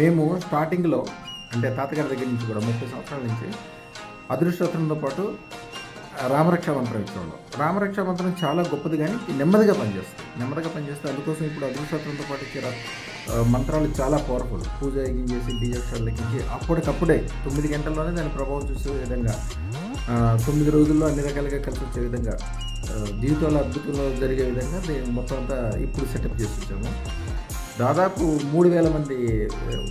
మేము స్టార్టింగ్లో అంటే తాతగారి దగ్గర నుంచి కూడా 30 సంవత్సరాల నుంచి అదృష్టరత్నంతో పాటు రామరక్షా మంత్రం ఇచ్చేవాళ్ళం. రామరక్షా మంత్రం చాలా గొప్పది, కానీ నెమ్మదిగా పనిచేస్తుంది. అందుకోసం ఇప్పుడు అదృష్టరత్నంతో పాటు ఇచ్చే మంత్రాలు చాలా పవర్ఫుల్. పూజ చేసి బీజాక్షరాలు లెక్కించి అప్పటికప్పుడే 9 గంటల్లోనే దాని ప్రభావం చూసే విధంగా, 9 రోజుల్లో అన్ని రకాలుగా కలిసి వచ్చే విధంగా, జీవితంలో అద్భుతంలో జరిగే విధంగా మొత్తం అంతా ఇప్పుడు సెటప్ చేసి వచ్చాము. దాదాపు 3000 మంది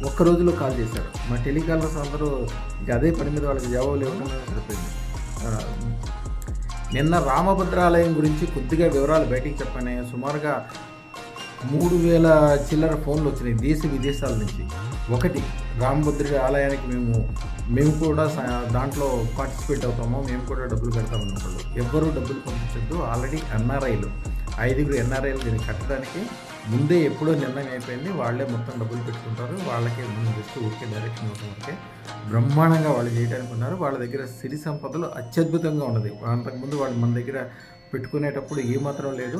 ఒక్క రోజులో కాల్ చేశారు. మా టెలికాలర్స్ అందరూ ఇక అదే పని మీద వాళ్ళకి జవాబులు ఇవ్వకుండా సరిపోయింది. నిన్న రామభద్రాలయం గురించి కొద్దిగా వివరాలు బయటికి చెప్పాను. సుమారుగా 3000 చిల్లర ఫోన్లు వచ్చినాయి దేశ విదేశాల నుంచి. ఒకటి, రామభద్రుడి ఆలయానికి మేము కూడా దాంట్లో పార్టిసిపేట్ అవుతాము, మేము కూడా డబ్బులు కడతామన్న వాళ్ళు ఎవ్వరూ డబ్బులు పంపించద్దు. ఆల్రెడీ ఎన్ఆర్ఐలు 5 ఎన్ఆర్ఐలు దీన్ని కట్టడానికి ముందే ఎప్పుడో నిర్ణయం అయిపోయింది. వాళ్ళే మొత్తం డబ్బులు పెట్టుకుంటారు. వాళ్ళకే జస్ట్ ఊరికే డైరెక్షన్ ఇవ్వడం వరకే బ్రహ్మాండంగా వాళ్ళు చేయడానికి ఉన్నారు. వాళ్ళ దగ్గర సిరి సంపదలు అత్యద్భుతంగా ఉన్నది. అంతకుముందు వాళ్ళు మన దగ్గర పెట్టుకునేటప్పుడు ఏమాత్రం లేదు.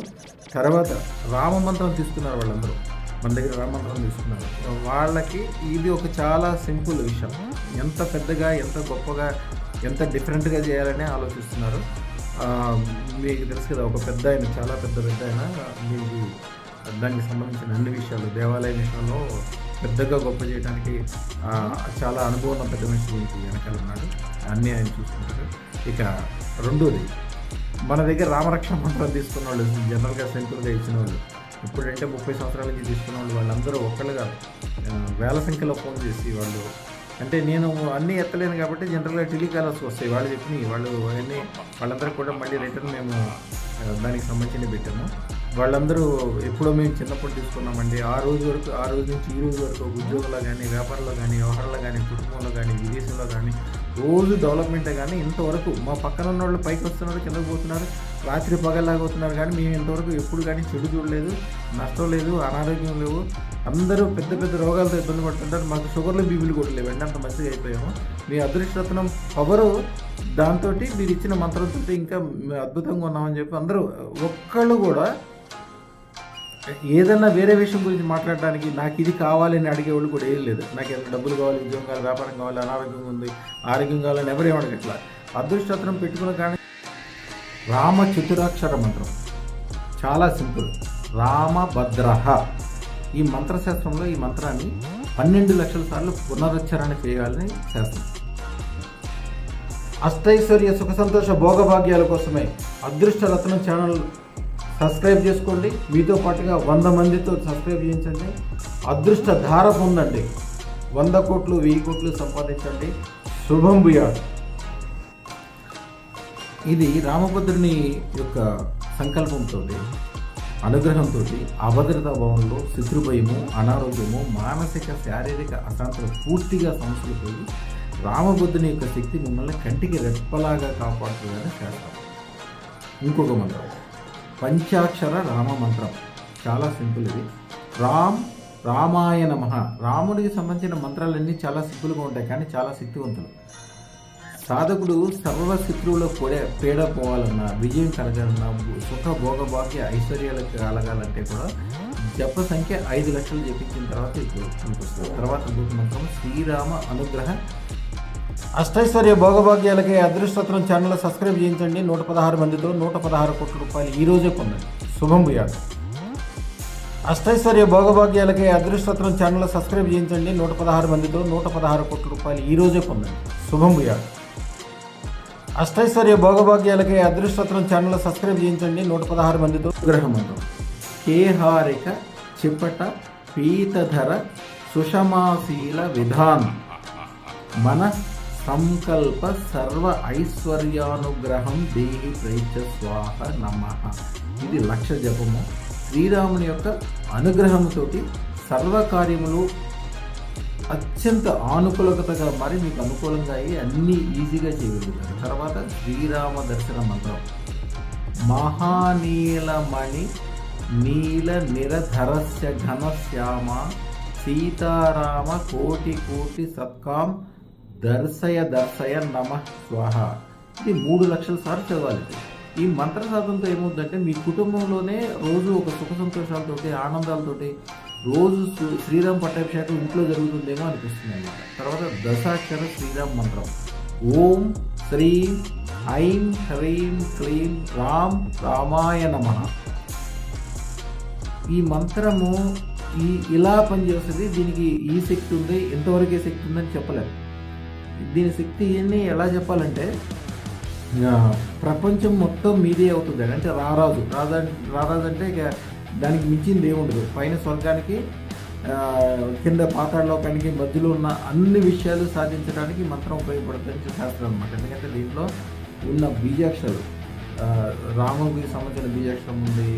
తర్వాత రామమంత్రం తీసుకున్నారు వాళ్ళందరూ, మన దగ్గర రామమంత్రం తీసుకున్నారు. వాళ్ళకి ఇది ఒక చాలా సింపుల్ విషయం. ఎంత పెద్దగా, ఎంత గొప్పగా, ఎంత డిఫరెంట్గా చేయాలని ఆలోచిస్తున్నారు. మీకు తెలుసు కదా, ఒక పెద్ద ఆయన, చాలా పెద్ద ఆయన, మీకు దానికి సంబంధించిన అన్ని విషయాలు, దేవాలయ విషయంలో పెద్దగా గొప్ప చేయడానికి చాలా అనుభవం ఉన్న పెద్ద మనిషి దీనికి వెనకాల ఉన్నాడు. అన్నీ ఆయన చూసుకుంటారు. ఇక రెండోది, మన దగ్గర రామరక్ష మంత్రం తీసుకున్న వాళ్ళు, జనరల్గా సింపుల్గా ఇచ్చిన వాళ్ళు, ఇప్పుడంటే 30 సంవత్సరాల నుంచి తీసుకున్న వాళ్ళు, వాళ్ళందరూ ఒక్కళ్ళుగా వేల సంఖ్యలో ఫోన్ చేసి వాళ్ళు, అంటే నేను అన్నీ ఎత్తలేను కాబట్టి జనరల్గా టెలికాలర్స్ వస్తాయి, వాళ్ళు చెప్పినాయి, వాళ్ళందరూ కూడా మళ్ళీ రిటర్న్ మేము దానికి సంబంధించి పెట్టాము. వాళ్ళందరూ ఎప్పుడో మేము చిన్నప్పుడు తీసుకున్నామండి. ఆ రోజు నుంచి ఈ రోజు వరకు ఉద్యోగంలో కానీ, వ్యాపారంలో కానీ, వ్యవహారంలో కానీ, కుటుంబంలో కానీ, విదేశంలో కానీ రోజు డెవలప్మెంటే. కానీ ఇంతవరకు మా పక్కన ఉన్న వాళ్ళు పైకి వస్తున్నారు, కిందకు పోతున్నారు, రాత్రి పగల్లాగా అవుతున్నారు. కానీ మేము ఇంతవరకు ఎప్పుడు కానీ చెడు చూడలేదు, నష్టం లేదు, అనారోగ్యం లేవు. అందరూ పెద్ద పెద్ద రోగాలతో ఇబ్బంది పడుతుంటారు. మాకు షుగర్లు, బీపీలు కూడా లేవు. అంత మంచిగా అయిపోయాము. మీ అదృష్టరత్నం పవరు, దాంతో మీరు ఇచ్చిన మంత్రంతో ఇంకా అద్భుతంగా ఉన్నామని చెప్పి అందరూ ఒక్కళ్ళు కూడా ఏదన్నా వేరే విషయం గురించి మాట్లాడడానికి నాకు ఇది కావాలని అడిగేవాళ్ళు కూడా ఏం లేదు. నాకు ఎంత డబ్బులు కావాలి, ఉద్యోగం కావాలి, వ్యాపారం కావాలి, అనారోగ్యం ఉంది, ఆరోగ్యం కావాలని ఎవరేం అడగట్లా. అదృష్టరత్నం పెట్టుకున్న కానీ రామ చతురాక్షర మంత్రం చాలా సింపుల్. రామభద్రః, ఈ మంత్రశాస్త్రంలో ఈ మంత్రాన్ని 12 లక్షల సార్లు పునరుచ్చారణ చేయాలని శాస్త్రం. అష్టైశ్వర్య సుఖ సంతోష భోగభాగ్యాల కోసమే అదృష్టరత్నం ఛానల్ సబ్స్క్రైబ్ చేసుకోండి. మీతో పాటుగా 100 మందితో సబ్స్క్రైబ్ చేయించండి. అదృష్ట ధార పొందండి. 100 కోట్లు, 1000 కోట్లు సంపాదించండి. శుభం భూయాత్. ఇది రామభద్రుని యొక్క సంకల్పంతో, అనుగ్రహంతో అభద్రతా భావంలో శత్రుభయము, అనారోగ్యము, మానసిక శారీరక అశాంతులు పూర్తిగా సమస్యలు రామభద్రుని యొక్క శక్తి మిమ్మల్ని కంటికి రెప్పలాగా కాపాడుతుందని శాస్త్రం. ఇంకొక మంత్రం, పంచాక్షర రామ మంత్రం, చాలా సింపుల్. ఇది రామాయ నమః. రాముడికి సంబంధించిన మంత్రాలన్నీ చాలా సింపుల్గా ఉంటాయి, కానీ చాలా శక్తివంతులు. సాధకుడు సర్వ శత్రువుల పీడ పోవాలన్నా, విజయం కలగాలన్నా, సుఖ భోగభాగ్య ఐశ్వర్యాలకు కలగాలంటే కూడా జప సంఖ్య 5 లక్షలు జపించిన తర్వాత ఇప్పుడు కనిపిస్తుంది. తర్వాత మంత్రం శ్రీరామ అనుగ్రహ అష్టైశ్వర్య భోగభాగ్యాలకి అదృష్టరత్నం ఛానల్ సబ్స్క్రైబ్ చేయించండి. 116 మందితో 116 కోట్ల రూపాయలు ఈరోజే పొందండి. శుభం భూయాత్. అష్టైశ్వర్య భోగభాగ్యాలకి అదృష్టరత్నం ఛానల్ సబ్స్క్రైబ్ చేయించండి. 116 మందితో 116 కోట్ల రూపాయలు ఈరోజే పొందండి. శుభం భూయాత్. అష్టైశ్వర్య భోగభాగ్యాలకి అదృష్టరత్నం ఛానల్ సబ్స్క్రైబ్ చేయించండి. 116 మందితో గ్రహ మంత్రం కేహారిక చిపట పీతధర సుషమాశీల విధాన్ మన సంకల్ప సర్వ ఐశ్వర్యానుగ్రహం దేహి ప్రైచ స్వాహ నమః. ఇది 1,00,000 జపము. శ్రీరాముని యొక్క అనుగ్రహంతో సర్వకార్యములు అత్యంత ఆనుకూలతగా మారి మీకు అనుకూలంగా అయ్యి అన్నీ ఈజీగా చేయగలుగుతారు. తర్వాత శ్రీరామ దర్శన మంత్రం మహానీలమణి నీల నిరధరస్య ఘనశ్యామ సీతారామ కోటి కోటి సత్కాం దర్శయ నమః స్వాహ. ఇది 3 లక్షల సార్లు చదవాలి. ఈ మంత్ర సాధనతో ఏమవుతుందంటే మీ కుటుంబంలోనే రోజు ఒక సుఖ సంతోషాలతోటి, ఆనందాలతోటి, రోజు శ్రీరామ్ పట్టాభిషేకం ఇంట్లో జరుగుతుందేమో అనిపిస్తుంది అన్నమాట. తర్వాత దశాక్షర శ్రీరామ్ మంత్రం ఓం శ్రీం ఐం హ్రీం క్లీం రామ్ రామాయ నమః. ఈ మంత్రము ఇలా పనిచేస్తుంది. దీనికి ఈ శక్తి ఉంది, ఎంతవరకు శక్తి ఉందని చెప్పలేము. దీని శక్తిని ఎలా చెప్పాలంటే ప్రపంచం మొత్తం మీదే అవుతుంది అంటే రారాజు అంటే ఇక దానికి మించింది ఏముండదు. పైన స్వర్గానికి కింద పాతాళలోకానికి మధ్యలో ఉన్న అన్ని విషయాలు సాధించడానికి మంత్రం ఉపయోగపడుతుంది శాస్త్రం అనమాట. ఎందుకంటే దీంట్లో ఉన్న బీజాక్షరాలు రాముడికి సంబంధించిన బీజాక్షరం ఉంది.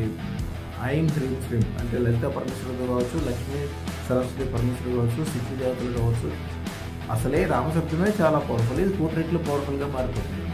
ఐం హ్రీం శ్రీం అంటే లలిత పరమేశ్వరుడు కావచ్చు, లక్ష్మీ సరస్వతి పరమేశ్వరుడు కావచ్చు, శక్తి దేవతలు కావచ్చు. అసలే రామశబ్దమే చాలా పవర్ఫుల్. ఇది 4 రెట్లు పవర్ఫుల్గా మారిపోతుంది.